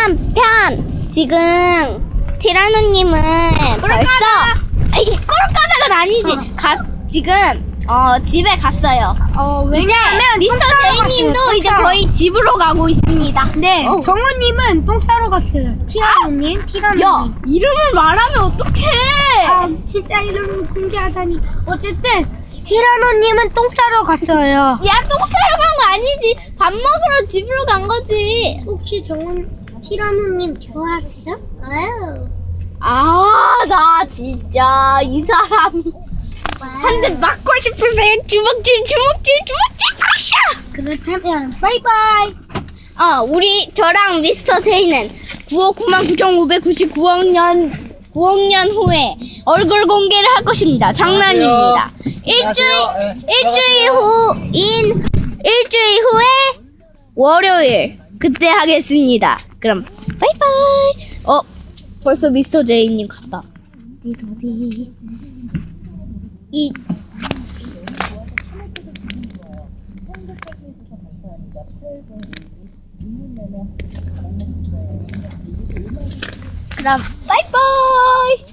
3편 지금 티라노님은 벌써 꼴까닥은 아니지. 지금 집에 갔어요. 왜냐면 미스터 제이님도 이제 거의 집으로 가고 있습니다. 네, 정우님은 똥 싸러 갔어요. 티라노님. 야, 이름을 말하면 어떡해? 진짜 이름을 공개하다니. 어쨌든 티라노님은 똥 싸러 갔어요. 야, 똥 싸러 간 거 아니지. 밥 먹으러 집으로 간 거지. 혹시 티라노님 좋아하세요? 나 진짜 이 사람이 한 대 맞고 싶으세요? 주먹질 아샤! 그렇다면 바이바이. 저랑 미스터 제이는 999,599년 후에 얼굴 공개를 할 것입니다. 장난입니다. 일주일 후에 월요일 그때 하겠습니다. 그럼 바이바이. 벌써 미스터 제이님 갔다. 어디? 그럼 바이바이.